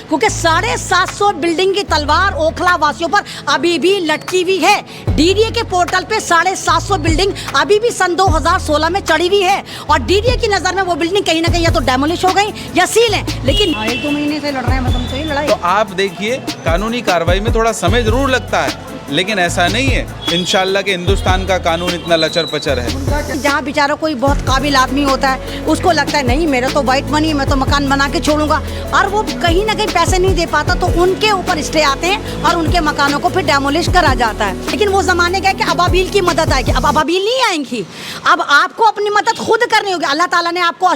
क्योंकि 750 बिल्डिंग की तलवार ओखला वासियों पर अभी भी लटकी हुई है। डीडीए के पोर्टल पे 750 बिल्डिंग अभी भी सन 2016 में चढ़ी हुई है और डीडीए की नजर में वो बिल्डिंग कहीं ना कहीं या तो डेमोलिश हो गई या सील है। लेकिन 1-2 महीने से लड़ रहे हैं मतलब तो ये लड़ाई। तो आप देखिए, कानूनी कार्रवाई में थोड़ा समय जरूर लगता है, लेकिन ऐसा नहीं है इंशाल्लाह कि हिंदुस्तान का कानून इतना लचर पचर है। जहाँ बेचारा कोई बहुत काबिल आदमी होता है, उसको लगता है नहीं मेरा तो वाइट मनी, मैं तो मकान बना के छोड़ूंगा, और वो कहीं ना कहीं पैसे नहीं दे पाता तो उनके ऊपर स्टे आते हैं और उनके मकानों को फिर डेमोलिश करा जाता है। लेकिन वो जमाने का है कि अबाबील की मदद आएगी, अब अबाबील नहीं आएंगी, अब आपको अपनी मदद खुद करनी होगी। अल्लाह ताला ने आपको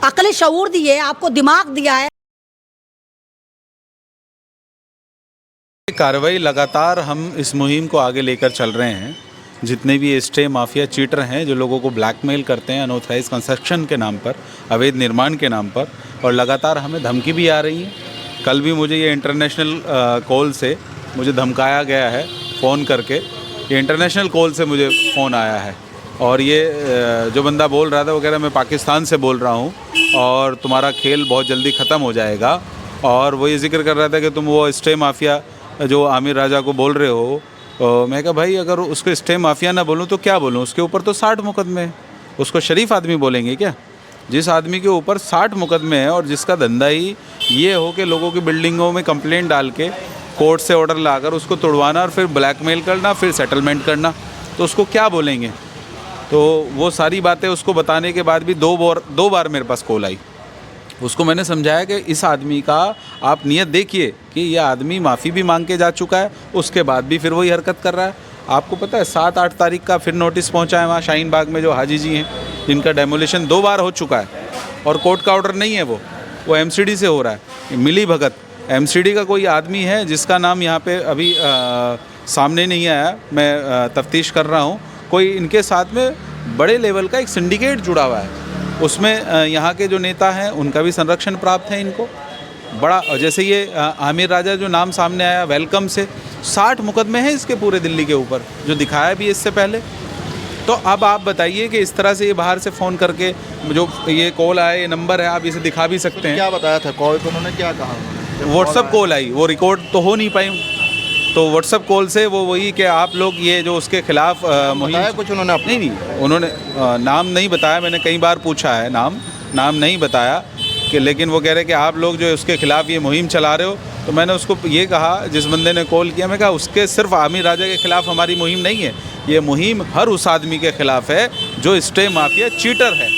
अक्ल शऊर दी है, आपको दिमाग दिया है। कार्रवाई लगातार हम इस मुहिम को आगे लेकर चल रहे हैं। जितने भी स्टे माफिया चीटर हैं जो लोगों को ब्लैकमेल करते हैं अनऑथराइज कंस्ट्रक्शन के नाम पर, अवैध निर्माण के नाम पर, और लगातार हमें धमकी भी आ रही है। कल भी मुझे ये इंटरनेशनल कॉल से मुझे धमकाया गया है फ़ोन करके। ये इंटरनेशनल कॉल से मुझे फ़ोन आया है और ये जो बंदा बोल रहा था वो कह रहा है मैं पाकिस्तान से बोल रहा हूँ और तुम्हारा खेल बहुत जल्दी ख़त्म हो जाएगा। और वो ये जिक्र कर रहा था कि तुम वो स्टे माफिया जो आमिर राजा को बोल रहे हो। मैं कहा भाई अगर उसको स्टे माफिया ना बोलूं तो क्या बोलूं, उसके ऊपर तो 60 मुकदमे हैं, उसको शरीफ आदमी बोलेंगे क्या? जिस आदमी के ऊपर 60 मुकदमे हैं और जिसका धंधा ही ये हो कि लोगों की बिल्डिंगों में कंप्लेंट डाल के कोर्ट से ऑर्डर लाकर उसको तोड़वाना और फिर ब्लैकमेल करना, फिर सेटलमेंट करना, तो उसको क्या बोलेंगे? तो वो सारी बातें उसको बताने के बाद भी दो बार मेरे पास कॉल आई। उसको मैंने समझाया कि इस आदमी का आप नियत देखिए कि ये आदमी माफ़ी भी मांग के जा चुका है, उसके बाद भी फिर वही हरकत कर रहा है। आपको पता है 7-8 तारीख का फिर नोटिस पहुंचा है वहाँ शाहीन बाग में जो हाजी जी हैं जिनका डेमोलिशन 2 बार हो चुका है और कोर्ट का ऑर्डर नहीं है, वो एमसीडी से हो रहा है। मिली भगत एमसीडी का कोई आदमी है जिसका नाम यहाँ पे अभी सामने नहीं आया, मैं तफ्तीश कर रहा हूँ। कोई इनके साथ में बड़े लेवल का एक सिंडिकेट जुड़ा हुआ है, उसमें यहाँ के जो नेता हैं उनका भी संरक्षण प्राप्त है इनको बड़ा। जैसे ये आमिर राजा जो नाम सामने आया वेलकम से, 60 मुकदमे हैं इसके पूरे दिल्ली के ऊपर, जो दिखाया भी इससे पहले। तो अब आप बताइए कि इस तरह से ये बाहर से फ़ोन करके जो ये कॉल आया, ये नंबर है, आप इसे दिखा भी सकते हैं। क्या बताया था कॉल पे, उन्होंने क्या कहा? व्हाट्सअप कॉल आई, वो रिकॉर्ड तो हो नहीं पाई, तो व्हाट्सअप कॉल से वो वही कि आप लोग ये जो उसके खिलाफ मुहिम कुछ उन्होंने नहीं उन्होंने नाम नहीं बताया। मैंने कई बार पूछा है, नाम नहीं बताया कि, लेकिन वो कह रहे कि आप लोग जो उसके खिलाफ ये मुहिम चला रहे हो। तो मैंने उसको ये कहा, जिस बंदे ने कॉल किया, मैं कहा उसके सिर्फ आमिर राजा के खिलाफ हमारी मुहिम नहीं है, ये मुहिम हर उस आदमी के खिलाफ है जो स्टे माफिया चीटर है,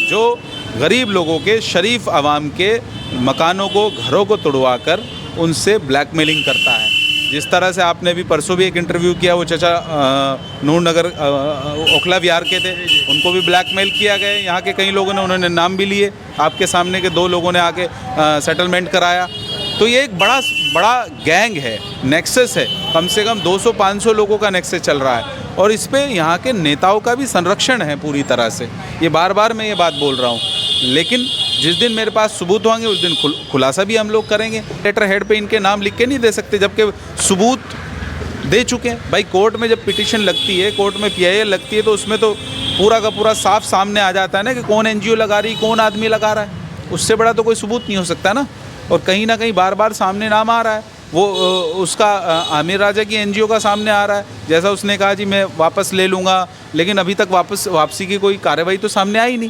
जो गरीब लोगों के, शरीफ आवाम के मकानों को, घरों को तोड़वा कर उनसे ब्लैकमेलिंग करता है। जिस तरह से आपने भी परसों भी एक इंटरव्यू किया, वो चचा नूर नगर ओखला विहार के थे, उनको भी ब्लैकमेल किया गया। यहाँ के कई लोगों ने, उन्होंने नाम भी लिए आपके सामने के 2 लोगों ने आके सेटलमेंट कराया। तो ये एक बड़ा गैंग है, नेक्सस है, कम से कम 200-500 लोगों का नेक्सस चल रहा है और इस पे यहाँ के नेताओं का भी संरक्षण है पूरी तरह से। ये बार मैं ये बात बोल रहा हूँ, लेकिन जिस दिन मेरे पास सबूत होंगे उस दिन खुलासा भी हम लोग करेंगे। लेटर हेड पे इनके नाम लिख के नहीं दे सकते जबकि सबूत दे चुके हैं। भाई कोर्ट में जब पिटीशन लगती है, कोर्ट में PIL लगती है, तो उसमें तो पूरा का पूरा साफ सामने आ जाता है ना कि कौन NGO लगा रही, कौन आदमी लगा रहा है। उससे बड़ा तो कोई सबूत नहीं हो सकता ना। और कहीं ना कहीं बार सामने नाम आ रहा है, वो उसका आमिर राजा की NGO का सामने आ रहा है। जैसा उसने कहा जी मैं वापस ले लूँगा, लेकिन अभी तक वापसी की कोई कार्रवाई तो सामने आई नहीं।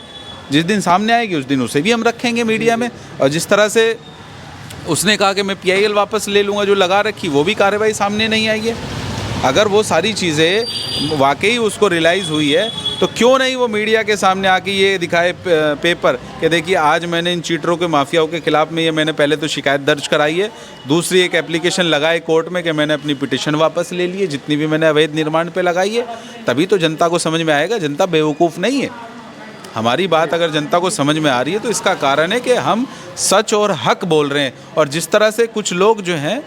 जिस दिन सामने आएगी उस दिन उसे भी हम रखेंगे मीडिया में। और जिस तरह से उसने कहा कि मैं PIL वापस ले लूँगा जो लगा रखी, वो भी कार्रवाई सामने नहीं आई है। अगर वो सारी चीज़ें वाकई उसको रियलाइज़ हुई है तो क्यों नहीं वो मीडिया के सामने आके ये दिखाए पेपर कि देखिए आज मैंने इन चीटरों के, माफियाओं के खिलाफ में ये मैंने पहले तो शिकायत दर्ज कराई है, दूसरी एक एप्लीकेशन लगाए कोर्ट में कि मैंने अपनी पिटीशन वापस ले ली है जितनी भी मैंने अवैध निर्माण पे लगाई है। तभी तो जनता को समझ में आएगा। जनता बेवकूफ़ नहीं है। हमारी बात अगर जनता को समझ में आ रही है तो इसका कारण है कि हम सच और हक बोल रहे हैं। और जिस तरह से कुछ लोग जो हैं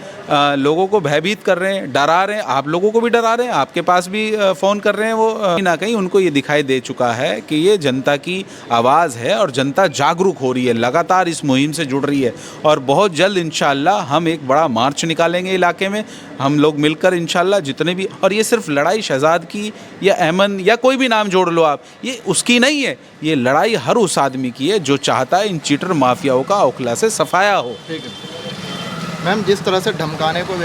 लोगों को भयभीत कर रहे हैं, डरा रहे हैं, आप लोगों को भी डरा रहे हैं, आपके पास भी फ़ोन कर रहे हैं, वो कहीं ना कहीं उनको ये दिखाई दे चुका है कि ये जनता की आवाज़ है और जनता जागरूक हो रही है, लगातार इस मुहिम से जुड़ रही है। और बहुत जल्द इंशाल्लाह हम एक बड़ा मार्च निकालेंगे इलाके में, हम लोग मिलकर इंशाल्लाह जितने भी। और ये सिर्फ लड़ाई शहजाद की या अहमद या कोई भी नाम जोड़ लो आप, ये उसकी नहीं है। ये लड़ाई हर उस आदमी की है जो चाहता है इन चीटर माफियाओं का ओखला से सफाया हो। ठीक है। मैम जिस तरह से धमकाने को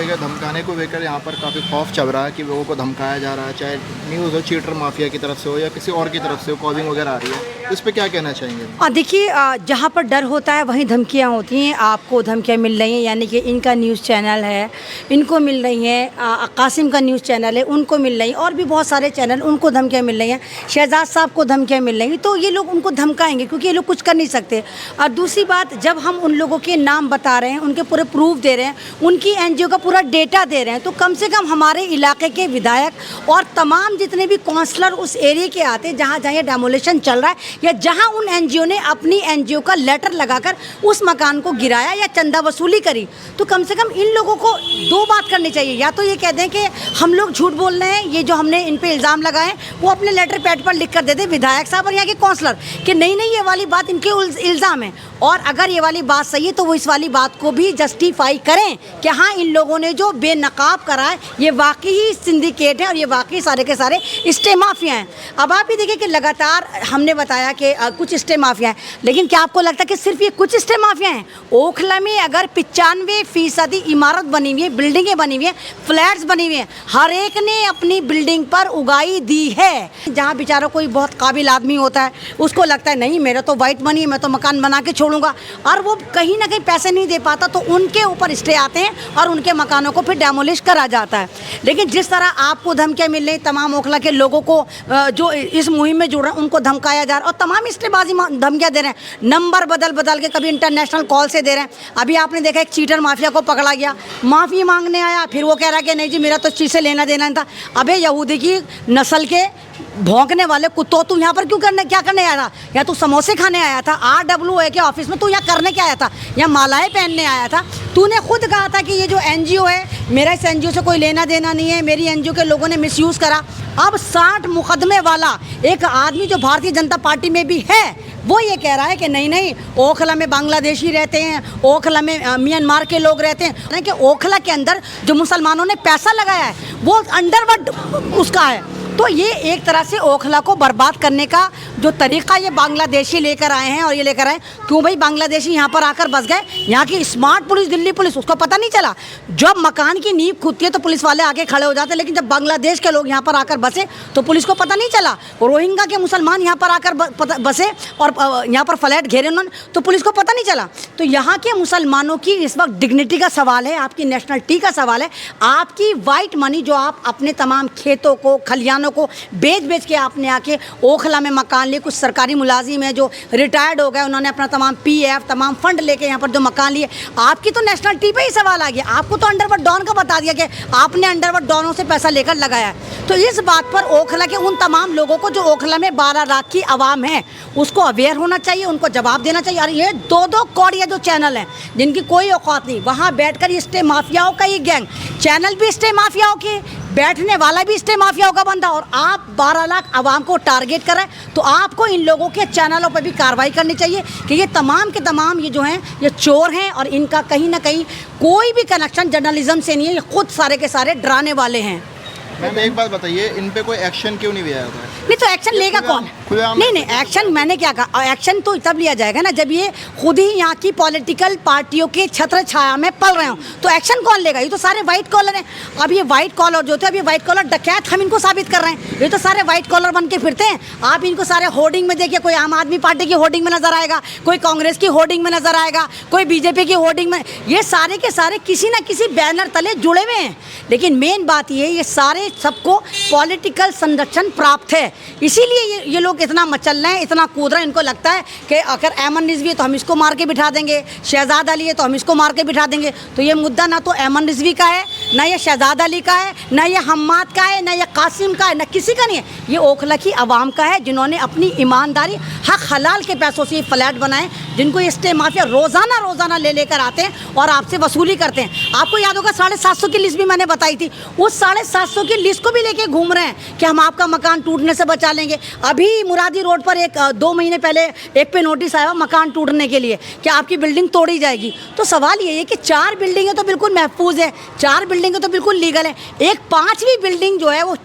लेकर यहाँ पर काफ़ी खौफ चल रहा है कि लोगों को धमकाया जा रहा है, चाहे न्यूज़ हो चीटर माफिया की तरफ से हो या किसी और की तरफ से हो, कॉलिंग वगैरह आ रही है, इस पर क्या कहना चाहेंगे? देखिए, जहाँ पर डर होता है वहीं धमकियाँ होती हैं। आपको धमकियाँ मिल रही हैं, यानी कि इनका न्यूज़ चैनल है, इनको मिल रही हैं, कासिम का न्यूज़ चैनल है, उनको मिल रही हैं, और भी बहुत सारे चैनल उनको धमकियाँ मिल रही हैं, शहजाद साहब को धमकियाँ मिल रही हैं। तो ये लोग उनको धमकाएंगे क्योंकि ये लोग कुछ कर नहीं सकते। और दूसरी बात, जब हम उन लोगों के नाम बता रहे हैं, उनके पूरे प्रूफ दे रहे हैं, उनकी एनजीओ का पूरा डेटा दे रहे हैं, तो कम से कम हमारे इलाके के विधायक और तमाम जितने भी काउंसलर उस एरिया के आते हैं जहाँ जहाँ ये डेमोलिशन चल रहा है, या जहाँ उन एनजीओ ने अपनी एनजीओ का लेटर लगाकर उस मकान को गिराया या चंदा वसूली करी, तो कम से कम इन लोगों को दो बात करनी चाहिए। या तो ये कह दें कि हम लोग झूठ बोल रहे हैं, ये जो हमने इन पे इल्ज़ाम लगाए वो अपने लेटर पैड पर लिख कर दे दें विधायक साहब और यहाँ के काउंसलर कि नहीं नहीं ये वाली बात इनके इल्ज़ाम है, और अगर ये वाली बात सही है तो वो इस वाली बात को भी जस्टिफाई करें कि हाँ इन लोगों ने जो बेनकाब करा है ये वाकई ही सिंडिकेट है और ये वाकई सारे के सारे स्टे माफिया हैं। अब आप ये देखिए कि लगातार हमने बताया कि कुछ स्टे माफिया हैं, लेकिन क्या आपको लगता है कि सिर्फ ये कुछ स्टे माफिया हैं? ओखला में अगर 95% इमारत बनी हुई है, बिल्डिंगें बनी हुई हैं, फ्लैट्स बनी हुई हैं, हर एक ने अपनी बिल्डिंग पर उगाई दी है। जहाँ बेचारा कोई बहुत काबिल आदमी होता है उसको लगता है नहीं मेरा तो वाइट मनी है, मैं तो मकान बना के छोड़ूंगा, और वो कहीं ना कहीं पैसे नहीं दे पाता तो उनके ऊपर स्टे आते हैं और उनके मकानों को फिर डेमोलिश करा जाता है। लेकिन जिस तरह आपको धमकियाँ मिल रही, तमाम ओखला के लोगों को जो इस मुहिम में जुड़ रहे हैं उनको धमकाया जा रहा है, और तमाम स्टेबाजी धमकियाँ दे रहे हैं, नंबर बदल बदल के, कभी इंटरनेशनल कॉल से दे रहे हैं। अभी आपने देखा एक चीटर माफिया को पकड़ा गया, माफ़ी मांगने आया, फिर वो कह रहा है कि नहीं जी मेरा तो चीज़ से लेना देना था। अबे यहूदी की नस्ल के भौंकने वाले कुत्तों, तू यहाँ पर क्या करने आया था? या तू समोसे खाने आया था RWA के ऑफिस में? तू यहाँ करने क्या आया था? यहाँ मालाएं पहनने आया था? तूने खुद कहा था कि ये जो एनजीओ है मेरा इस एनजीओ से कोई लेना देना नहीं है, मेरी एनजीओ के लोगों ने मिसयूज़ करा। अब 60 मुकदमे वाला एक आदमी जो भारतीय जनता पार्टी में भी है वो ये कह रहा है कि नहीं नहीं ओखला में बांग्लादेशी रहते हैं, ओखला में म्यांमार के लोग रहते हैं, कि ओखला के अंदर जो मुसलमानों ने पैसा लगाया है वो अंडरवर्ल्ड उसका है। तो ये एक तरह से ओखला को बर्बाद करने का जो तरीका ये बांग्लादेशी लेकर आए हैं, और ये लेकर आए क्यों भाई बांग्लादेशी यहाँ पर आकर बस गए? यहाँ की स्मार्ट पुलिस, दिल्ली पुलिस, उसको पता नहीं चला? जब मकान की नींव खुदती है तो पुलिस वाले आके खड़े हो जाते हैं, लेकिन जब बांग्लादेश के लोग यहाँ पर आकर बसे तो पुलिस को पता नहीं चला। रोहिंग्या के मुसलमान यहाँ पर आकर बसे और यहाँ पर फ्लैट घेरे उन्होंने, तो पुलिस को पता नहीं चला। तो यहाँ के मुसलमानों की इस वक्त डिग्निटी का सवाल है, आपकी नेशनलिटी का सवाल है, आपकी वाइट मनी जो आप अपने तमाम खेतों को, खलियानों को बेच के आपने आके ओखला में मकान लिए। कुछ सरकारी मुलाजिम है जो रिटायर्ड हो गए, उन्होंने अपना तमाम PF तमाम फंड लेके यहाँ पर जो मकान लिए। आपकी तो नेशनलिटी पे ही सवाल आ गया, आपको तो अंडरवर्ल्ड डॉन का बता दिया कि आपने अंडरवर्ल्ड डॉनों से पैसा लेकर लगाया है। तो इस बात पर ओखला के उन तमाम लोगों को जो ओखला में 12 लाख की आवाम है उसको अवेयर होना चाहिए, उनको जवाब देना चाहिए। और ये 2-2 कौड़िया जो चैनल हैं जिनकी कोई औकात नहीं, वहाँ बैठकर ये स्टे माफियाओं का ही गैंग, चैनल भी स्टे माफियाओं के, बैठने वाला भी स्टे माफियाओं का बंदा, और आप 12 लाख आवाम को टारगेट कर रहे हैं। तो आपको इन लोगों के चैनलों पर भी कार्रवाई करनी चाहिए कि ये तमाम के तमाम ये जो हैं ये चोर हैं और इनका कहीं ना कहीं कोई भी कनेक्शन जर्नलिज्म से नहीं है, ये खुद सारे के सारे डराने वाले हैं। मैम एक बात बताइए, इन पे कोई एक्शन क्यों नहीं लिया जाता है? नहीं तो एक्शन लेगा कौन? नहीं एक्शन मैंने क्या कहा, एक्शन तो तब लिया जाएगा ना जब ये खुद ही यहाँ की पॉलिटिकल पार्टियों के छत्र छाया में पल रहे हो, तो एक्शन कौन लेगा? ये तो सारे वाइट कॉलर हैं। अब ये वाइट कॉलर जो थे, अब ये वाइट कॉलर डकैत हम इनको साबित कर रहे हैं। ये तो सारे वाइट कॉलर बन के फिरते हैं। आप इनको सारे होर्डिंग में देखिए, कोई आम आदमी पार्टी की होर्डिंग में नजर आएगा, कोई कांग्रेस की होर्डिंग में नजर आएगा, कोई बीजेपी की होर्डिंग में, ये सारे के सारे किसी ना किसी बैनर तले जुड़े हुए हैं। लेकिन मेन बात ये सारे सबको पॉलिटिकल संरक्षण प्राप्त है, इसीलिए ये लोग इतना मचल रहे हैं, इतना कूद रहे हैं। इनको लगता है कि अगर अहमद रिजवी है तो हम इसको मार के बिठा देंगे, शहजाद अली है तो हम इसको मार के बिठा देंगे। तो ये मुद्दा ना तो अहमद रिजवी का है, ना ये शहजाद अली का है, ना ये हम्माद का है, ना ये कासिम का है, ना किसी का नहीं है। ये ओखला की आवाम का है जिन्होंने अपनी ईमानदारी हक हलाल के पैसों से ये फ्लैट बनाए, जिनको ये स्टे माफिया रोज़ाना ले लेकर आते हैं और आपसे वसूली करते हैं। आपको याद होगा 750 की लिस्ट भी मैंने बताई थी, उस 750 की लिस्ट को भी लेके घूम रहे हैं कि हम आपका मकान टूटने से बचा डालेंगे। अभी मुरादी रोड पर एक 2 महीने पहले एक पे नोटिस आया मकान टूटने के लिए कि आपकी बिल्डिंग तोड़ी जाएगी। तो सवाल ये है कि 4 बिल्डिंगें तो बिल्कुल महफूज है, 4 बिल्डिंगें तो बिल्कुल लीगल है, एक 5वीं बिल्डिंग जो है वो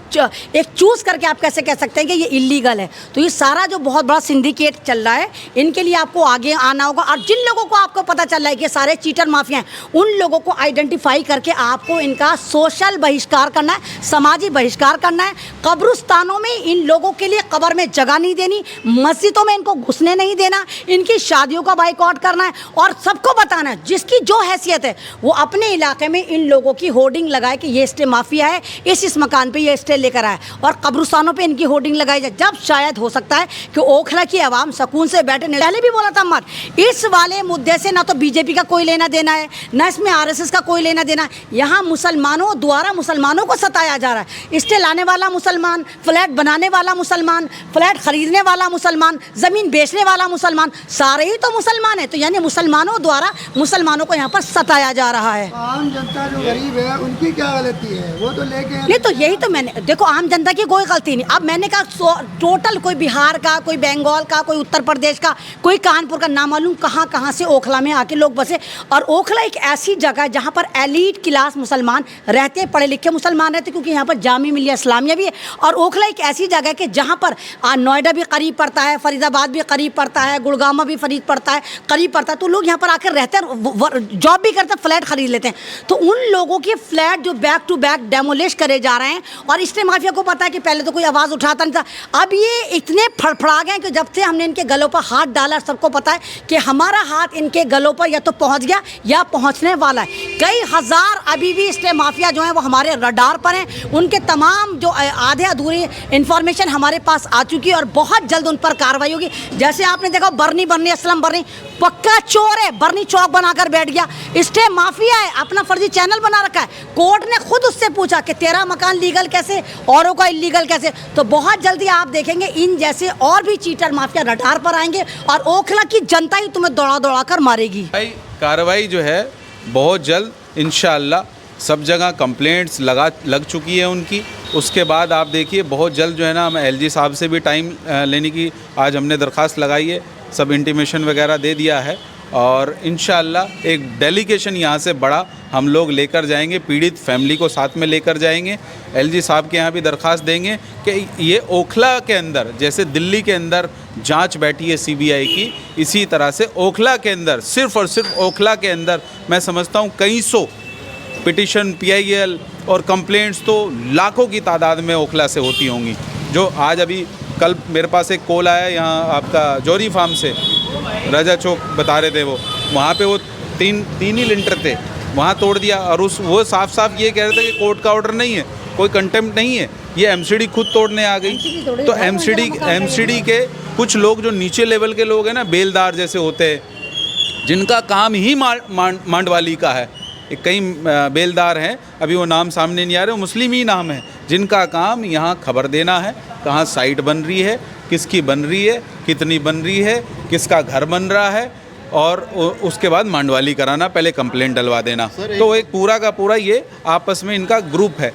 एक चूज़ करके आप कैसे कह सकते हैं कि ये इलीगल है। तो ये सारा जो बहुत बड़ा सिंडिकेट चल रहा है, इनके लिए आपको आगे आना होगा। और जिन लोगों को आपको पता चल रहा है कि सारे चीटर माफिया हैं, उन लोगों को आइडेंटिफाई करके आपको इनका सोशल बहिष्कार करना है, समाजी बहिष्कार करना है। कब्रिस्तानों में इन लोगों के लिए कब्र में जगह नहीं देनी, मस्जिदों में इनको घुसने नहीं देना, इनकी शादियों का बाइकआउट करना है और सबको बताना है जिसकी जो हैसियत है वो अपने इलाके में इन लोगों की होर्डिंग लगाए कि ये स्टे माफिया है, इस मकान पे ये स्टे लेकर आए और कब्रिस्तानों पे इनकी होर्डिंग लगाई जाए। जब शायद हो सकता है कि ओखला की आवाम सुकून से बैठे। पहले भी बोला था मत, इस वाले मुद्दे से ना तो बीजेपी का कोई लेना देना है, ना इसमें आरएसएस का कोई लेना देना है। यहाँ मुसलमानों द्वारा मुसलमानों को सताया जा रहा है। स्टे लाने वाला मुसलमान, फ्लैट बनाने वाला मुसलमान, फ्लैट खरीदने वाला मुसलमान, ज़मीन बेचने वाला मुसलमान, सारे ही तो मुसलमान हैं। तो यानी मुसलमानों द्वारा मुसलमानों को यहाँ पर सताया जा रहा है। आम जनता जो गरीब है उनकी क्या गलती है, वो तो लेके नहीं तो यही तो मैंने देखो, आम जनता की कोई गलती नहीं। अब मैंने कहा टोटल कोई बिहार का, कोई बंगाल का, कोई उत्तर प्रदेश का, कोई कानपुर का, ना मालूम कहाँ से ओखला में आके लोग बसे। और ओखला एक ऐसी जगह है जहाँ पर एलीट क्लास मुसलमान रहते हैं, पढ़े लिखे मुसलमान रहते हैं, क्योंकि यहाँ पर जामी मिलिया इस्लामिया भी है। और ओखला एक ऐसी जगह है कि जहाँ पर नोएडा भी करीब पड़ता है, फरीदाबाद भी करीब पड़ता है, गुड़गांव भी करीब पड़ता है। तो लोग यहाँ पर आकर रहते हैं, जॉब भी करते हैं, फ्लैट खरीद लेते हैं। तो उन लोगों के फ्लैट जो बैक टू बैक डेमोलिश करे जा रहे हैं। और स्टे माफिया को पता है कि पहले तो कोई आवाज़ उठाता नहीं था, अब ये इतने फड़फड़ा गए कि जब से हमने इनके गलों पर हाथ डाला, सबको पता है कि हमारा हाथ इनके गलों पर या तो पहुंच गया या पहुंचने वाला है। कई हज़ार अभी भी स्टे माफिया जो हैं वो हमारे रडार पर हैं। उनके तमाम जो आधे अधूरी इन्फॉर्मेशन हमारे पास आ चुकी है और बहुत जल्द उन पर कार्रवाई होगी। जैसे आपने देखा बर्नी असलम बर्नी पक्का चोर है, बर्नी चौक बनाकर बैठ गया, स्टे माफिया है, अपना फर्जी चैनल बना रखा है। कोर्ट ने खुद उससे पूछा कि तेरा मकान लीगल कैसे, औरों का इलीगल कैसे। तो बहुत जल्दी आप देखेंगे इन जैसे और भी चीटर माफिया रडार पर आएंगे और ओखला की जनता ही तुम्हें दौड़ा कर मारेगी। भाई कार्रवाई जो है बहुत जल्द इंशाअल्लाह, सब जगह कंप्लेंट्स लग चुकी है उनकी। उसके बाद आप देखिए बहुत जल्द जो है ना, हम एलजी साहब से भी टाइम लेने की आज हमने दरख्वास्त लगाई है, सब इंटीमेशन वगैरह दे दिया है और इंशाअल्लाह एक डेलीगेशन यहाँ से बड़ा हम लोग लेकर जाएंगे, पीड़ित फैमिली को साथ में लेकर जाएंगे। एलजी साहब के यहाँ भी दरख्वास्त देंगे कि ये ओखला के अंदर, जैसे दिल्ली के अंदर जांच बैठी है सीबीआई की, इसी तरह से ओखला के अंदर, सिर्फ़ और सिर्फ ओखला के अंदर मैं समझता हूँ कई सौ पिटिशन, पीआईएल और कंप्लेंट्स तो लाखों की तादाद में ओखला से होती होंगी। जो आज अभी कल मेरे पास एक कॉल आया यहाँ आपका जौहरी फार्म से, राजा चौक बता रहे थे वो, वहाँ पे वो तीन ही लिंटर थे, वहाँ तोड़ दिया। और वो साफ ये कह रहे थे कि कोर्ट का ऑर्डर नहीं है, कोई कंटेम्प्ट नहीं है, ये एमसीडी खुद तोड़ने आ गई। तो एमसीडी के कुछ लोग जो नीचे लेवल के लोग हैं ना, बेलदार जैसे होते हैं, जिनका काम ही मांडवाली का है, कई बेलदार हैं, अभी वो नाम सामने नहीं आ रहे, वो मुस्लिम ही नाम है, जिनका काम यहाँ खबर देना है, कहाँ साइट बन रही है, किसकी बन रही है, कितनी बन रही है, किसका घर बन रहा है, और उसके बाद मांडवाली कराना, पहले कंप्लेंट डलवा देना। तो एक पूरा का पूरा ये आपस में इनका ग्रुप है।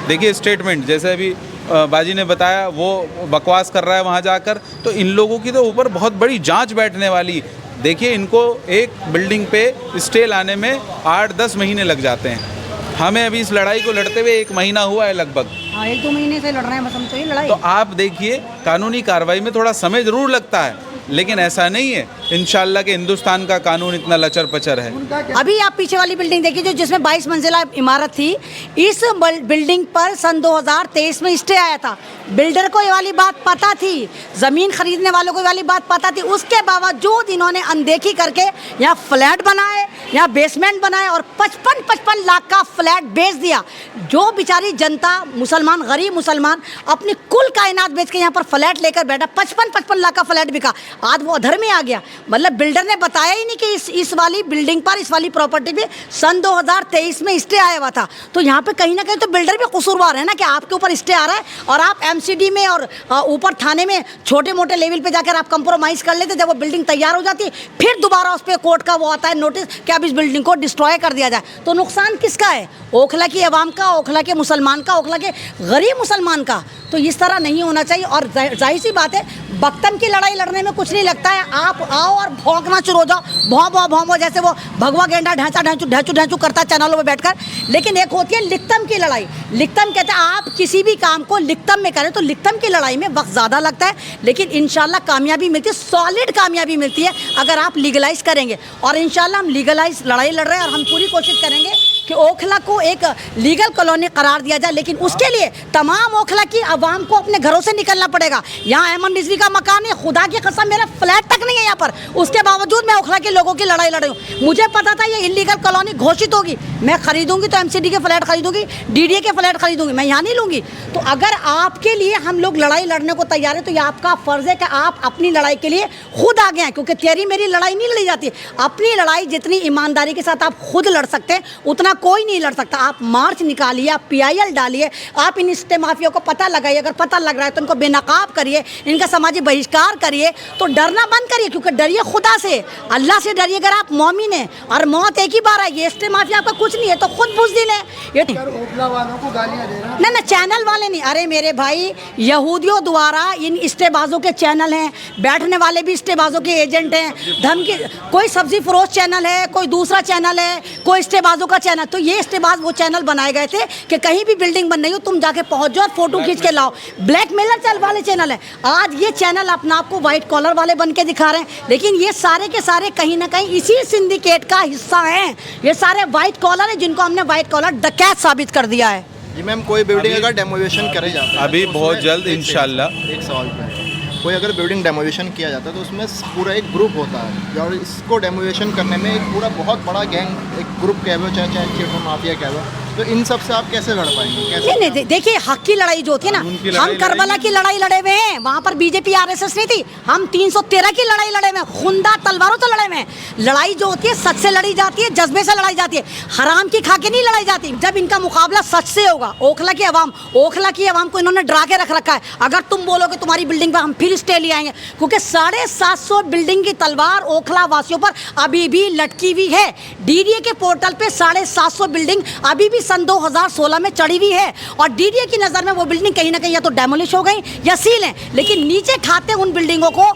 देखिए स्टेटमेंट जैसे अभी बाजी ने बताया, वो बकवास कर रहा है वहाँ जाकर, तो इन लोगों की तो ऊपर बहुत बड़ी जांच बैठने वाली। देखिए इनको एक बिल्डिंग पे स्टे लाने में 8-10 महीने लग जाते हैं। हमें अभी इस लड़ाई को लड़ते हुए 1 महीना हुआ है लगभग। 1-2 महीने से लड़ रहे हैं बस हम तो ये लड़ाई। तो आप देखिए कानूनी कार्रवाई में थोड़ा समय ज़रूर लगता है, लेकिन ऐसा नहीं है इंशाल्लाह कि हिंदुस्तान का कानून इतना लचर पचर है। अभी आप पीछे वाली बिल्डिंग देखिए जो जिसमें 22 मंजिला इमारत थी, इस बिल्डिंग पर सन 2023 में स्टे आया था। बिल्डर को ये वाली बात पता थी, ज़मीन खरीदने वालों को ये वाली बात पता थी, उसके बावजूद इन्होंने अनदेखी करके यहाँ फ्लैट बनाए, यहाँ बेसमेंट बनाए और 55 लाख का फ्लैट बेच दिया। जो बेचारी जनता, मुसलमान, गरीब मुसलमान अपनी कुल कायनात बेच के यहाँ पर फ्लैट लेकर बैठा, 55 लाख का फ्लैट बिका। आज वो अधर में आ गया। मतलब बिल्डर ने बताया ही नहीं कि इस वाली बिल्डिंग पर, इस वाली प्रॉपर्टी पे सन 2023 में स्टे आया हुआ था। तो यहाँ पे कहीं ना कहीं तो बिल्डर भी कसूरवार है ना कि आपके ऊपर स्टे आ रहा है और आप एमसीडी में और ऊपर थाने में छोटे मोटे लेवल पे जाकर आप कंप्रोमाइज़ कर लेते। जब वो बिल्डिंग तैयार हो जाती है फिर दोबारा उस पर कोर्ट का वो आता है नोटिस कि अब इस बिल्डिंग को डिस्ट्रॉय कर दिया जाए। तो नुकसान किसका है? ओखला की आवाम का, ओखला के मुसलमान का, ओखला के गरीब मुसलमान का। तो इस तरह नहीं होना चाहिए। और जाहिर सी बात है, बख्तम की लड़ाई लड़ने में कुछ नहीं लगता है। आप आओ और भौंकना शुरू हो जाओ, भौं भौं भौं भौं, जैसे वो भगवा गेंडा ढांचा ढांचू ढांचू ढांचू करता है चैनलों में बैठकर। लेकिन एक होती है लिक्तम की लड़ाई। लिक्तम कहते हैं आप किसी भी काम को लिक्तम में करें तो लिक्तम की लड़ाई में वक्त ज़्यादा लगता है, लेकिन इंशाल्लाह कामयाबी मिलती है, सॉलिड कामयाबी मिलती है अगर आप लीगलाइज करेंगे। और इंशाल्लाह हम लीगलाइज लड़ाई लड़ रहे हैं और हम पूरी कोशिश करेंगे कि ओखला को एक लीगल कॉलोनी करार दिया जाए। लेकिन उसके लिए तमाम ओखला की आवाम को अपने घरों से निकलना पड़ेगा। यहाँ अहमद रिजवी का मकान है, खुदा की कसम मेरा फ्लैट तक नहीं है यहाँ पर, उसके बावजूद मैं ओखला के लोगों की लड़ाई लड़ रही हूँ। मुझे पता था ये इलीगल कॉलोनी घोषित होगी, मैं खरीदूंगी तो एमसीडी के फ्लैट खरीदूंगी, डीडीए के फ्लैट खरीदूंगी, मैं यहाँ नहीं लूँगी। तो अगर आपके लिए हम लोग लड़ाई लड़ने को तैयार है तो ये आपका फ़र्ज़ है कि आप अपनी लड़ाई के लिए खुद आगे आएँ, क्योंकि तेरी मेरी लड़ाई नहीं लड़ी जाती। अपनी लड़ाई जितनी ईमानदारी के साथ आप खुद लड़ सकते हैं उतना कोई नहीं लड़ सकता। आप मार्च निकालिए, आप PIL डालिए, आप इन स्टे माफिया को पता लगाइए, अगर पता लग रहा है तो उनको बेनकाब करिए, इनका समाजी बहिष्कार करिए। तो डरना बंद करिए, क्योंकि डरिए खुदा से, अल्लाह से डरिए। अगर आप मौमिन हैं और मौत एक ही बार है, ये स्टे माफिया आपका कुछ नहीं है तो खुद बुज़दिल है। ये ओखला वालों को गालियां दे रहा है। ना चैनल वाले नहीं, अरे मेरे भाई यहूदियों द्वारा इन इस्टेबाजों के चैनल हैं, बैठने वाले भी इस्टेबाजों के एजेंट हैं। धमकी, कोई सब्जी फरोश चैनल है, कोई दूसरा चैनल है, कोई इस्टेबाजों का चैनल। तो ये इस्टेबाज वो चैनल बनाए गए थे कि कहीं भी बिल्डिंग बन रही हो तुम जाके पहुंच जाओ और फोटो खींच के लाओ। ब्लैकमेलर चल वाले चैनल है। आज ये चैनल अपना आपको व्हाइट कॉलर वाले बन के दिखा रहे हैं, लेकिन ये सारे के सारे कहीं ना कहीं इसी सिंडिकेट का हिस्सा हैं। ये सारे व्हाइट कॉलर है जिनको हमने व्हाइट कॉलर डकैत साबित कर दिया है। जी मैम, कोई बिल्डिंग अगर डेमोलिशन करे जाता है अभी तो बहुत उसमें जल्द इंशाल्लाह एक सवाल पे कोई अगर बिल्डिंग डेमोलिशन किया जाता है तो उसमें पूरा एक ग्रुप होता है और इसको डेमोलिशन करने में एक पूरा बहुत बड़ा गैंग, एक ग्रुप कह लो चाहे चीटर माफिया कह लो, तो इन सब से आप कैसे लड़ पाएंगे? कैसे? नहीं, देखिए हक की लड़ाई जो होती है ना, हम करबला की लड़ाई लड़े हुए हैं, वहाँ पर बीजेपी RSS नहीं थी। हम 313 की लड़ाई लड़े हुए हैं, खुंदा तलवारों से लड़े हुए हैं। लड़ाई जो होती है सच से लड़ी जाती है, जज्बे से लड़ाई जाती है, हराम की खा के नहीं लड़ाई जाती। जब इनका मुकाबला सच से होगा, ओखला की आवाम को इन्होंने डरा के रख रखा है। अगर तुम बोलोगे तुम्हारी बिल्डिंग पर हम फिर स्टे ले आएंगे, क्योंकि 750 बिल्डिंग की तलवार ओखला वासियों पर अभी भी लटकी हुई है। DDA के पोर्टल पे 750 बिल्डिंग अभी भी सन 2016 में चढ़ी हुई है और DDA की नज़र में वो बिल्डिंग कहीं ना कहीं या तो डेमोलिश हो गई या सील है। लेकिन नीचे खाते उन बिल्डिंगों को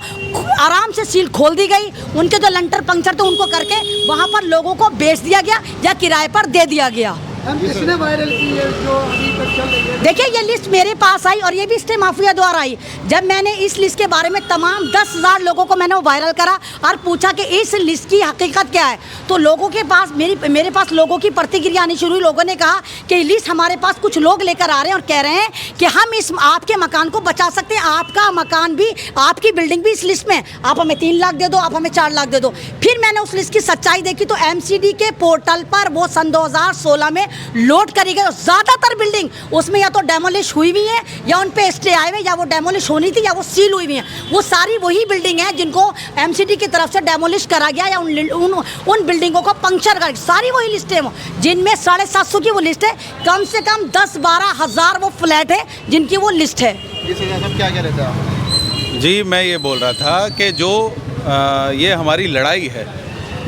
आराम से सील खोल दी गई, उनके जो लंटर पंक्चर थे उनको करके वहाँ पर लोगों को बेच दिया गया या किराए पर दे दिया गया। हम किसने वायरल की है जो अभी तक चल रही है? देखिए ये लिस्ट मेरे पास आई और ये भी स्टे माफिया द्वारा आई। जब मैंने इस लिस्ट के बारे में तमाम 10,000 लोगों को मैंने वो वायरल करा और पूछा कि इस लिस्ट की हकीकत क्या है, तो लोगों के पास मेरे पास लोगों की प्रतिक्रिया आनी शुरू हुई। लोगों ने कहा कि ये लिस्ट हमारे पास कुछ लोग लेकर आ रहे हैं और कह रहे हैं कि हम इस आपके मकान को बचा सकते हैं, आपका मकान भी, आपकी बिल्डिंग भी इस लिस्ट में, आप हमें 3 लाख दे दो, आप हमें 4 लाख दे दो। फिर मैंने उस लिस्ट की सच्चाई देखी तो MCD के पोर्टल पर वो सन 2016 में लोड करी गई। ज़्यादातर बिल्डिंग उसमें या तो डेमोलिश हुई हुई है या उन पे स्टे आए हुए, या वो डेमोलिश होनी थी या वो सील हुई हुई है। वो सारी वही बिल्डिंग है जिनको MCD की तरफ से डेमोलिश करा गया या उन बिल्डिंगों को पंक्चर कर, सारी वही लिस्ट है वो, जिनमें 750 की वो लिस्ट है। कम से कम 10-12 हज़ार वो फ्लैट है जिनकी वो लिस्ट है। जी सर, आप क्या कह रहे थे आप? जी मैं ये बोल रहा था कि जो ये हमारी लड़ाई है,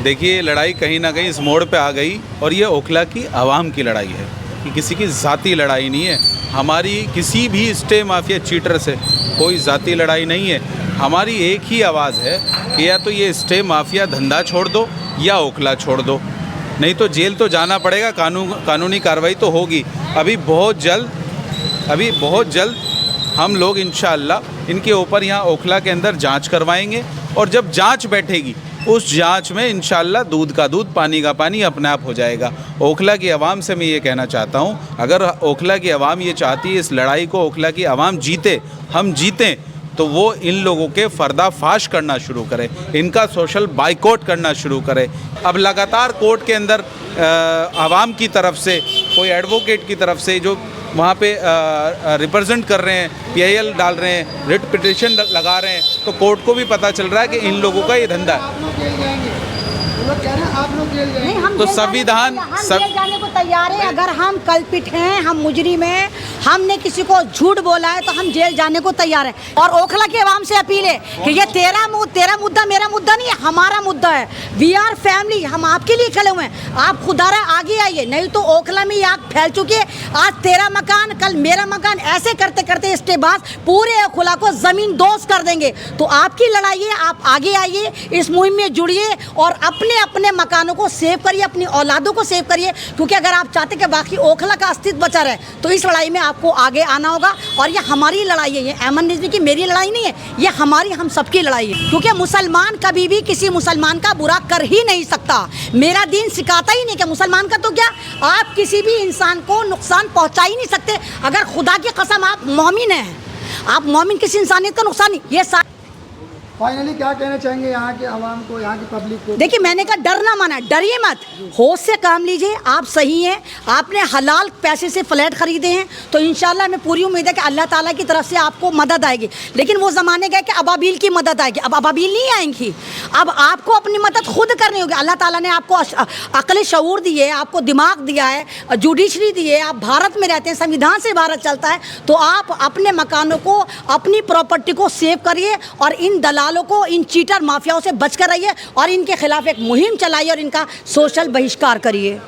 देखिए लड़ाई कहीं ना कहीं इस मोड़ पे आ गई और ये ओखला की आवाम की लड़ाई है कि किसी की ज़ाती लड़ाई नहीं है। हमारी किसी भी स्टे माफिया चीटर से कोई ज़ाती लड़ाई नहीं है। हमारी एक ही आवाज़ है कि या तो ये स्टे माफिया धंधा छोड़ दो या ओखला छोड़ दो, नहीं तो जेल तो जाना पड़ेगा, कानूनी कार्रवाई तो होगी। अभी बहुत जल्द हम लोग इंशाअल्लाह इनके ऊपर यहाँ ओखला के अंदर जांच करवाएंगे और जब जांच बैठेगी उस जांच में इंशाअल्लाह दूध का दूध, पानी का पानी अपने आप हो जाएगा। ओखला की आवाम से मैं ये कहना चाहता हूँ, अगर ओखला की आवाम ये चाहती है इस लड़ाई को ओखला की आवाम जीते, हम जीतें, तो वो इन लोगों के पर्दाफाश करना शुरू करे, इनका सोशल बाइकआउट करना शुरू करे। अब लगातार कोर्ट के अंदर आवाम की तरफ से कोई एडवोकेट की तरफ से जो वहाँ पे रिप्रेजेंट कर रहे हैं, PIL डाल रहे हैं, रिट पिटिशन लगा रहे हैं, तो कोर्ट को भी पता चल रहा है कि इन लोगों का ये धंधा है। आप लोग जेल जाएंगे, वो लोग कह रहे हैं आप लोग जेल जाएंगे। नहीं, हम तो जेल संविधान हम जेल जाने को तैयार हैं। अगर हम कल्पित हैं, हम मुजरिम हैं, हमने किसी को झूठ बोला है तो हम जेल जाने को तैयार हैं। और ओखला के अवाम से अपील है कि ये तेरा मुद्दा मेरा मुद्दा नहीं है, हमारा मुद्दा है। वी आर फैमिली, हम आपके लिए खड़े हुए हैं। आप खुदारा आगे आइए, नहीं तो ओखला में आग फैल चुकी है। आज तेरा मकान, कल मेरा मकान, ऐसे करते करते इस्तेबास पूरे ओखला को जमीन दोस्त कर देंगे। तो आपकी लड़ाई है, आप आगे आइए, इस मुहिम में जुड़िए और अपने अपने मकानों को सेव करिए, अपनी औलादों को सेव करिए। क्योंकि अगर आप चाहते कि बाकी ओखला का अस्तित्व बचा रहे तो इस लड़ाई में आपको आगे आना होगा। और ये हमारी लड़ाई है, ये अहमद रिजवी की मेरी लड़ाई नहीं है, ये हमारी हम सबकी लड़ाई है। क्योंकि मुसलमान कभी भी किसी मुसलमान का बुरा कर ही नहीं सकता। मेरा दीन सिखाता ही नहीं कि मुसलमान का तो क्या, आप किसी भी इंसान को नुकसान पहुंचा ही नहीं सकते। अगर खुदा की कसम आप मोमिन हैं, आप मोमिन किसी इंसानियत का नुकसान नहीं। ये फाइनली क्या कहना चाहेंगे यहाँ के आवाम को, यहाँ की पब्लिक को? देखिए, मैंने कहा डरना माना, डरिए मत, होश से काम लीजिए। आप सही हैं, आपने हलाल पैसे से फ्लैट खरीदे हैं, तो इंशाल्लाह हमें पूरी उम्मीद है कि अल्लाह ताला की तरफ से आपको मदद आएगी। लेकिन वो ज़माने गए कि अबाबील की मदद आएगी, अब अबाबील नहीं आएंगी। अब आपको अपनी मदद खुद करनी होगी। अल्लाह ताला ने आपको अक्ल शऊर दी है, आपको दिमाग दिया है, जुडिशरी दी है, आप भारत में रहते हैं, संविधान से भारत चलता है। तो आप अपने मकानों को, अपनी प्रॉपर्टी को सेव करिए और इन दलालों को, इन चीटर माफियाओं से बचकर रहिए और इनके खिलाफ एक मुहिम चलाइए और इनका सोशल बहिष्कार करिए।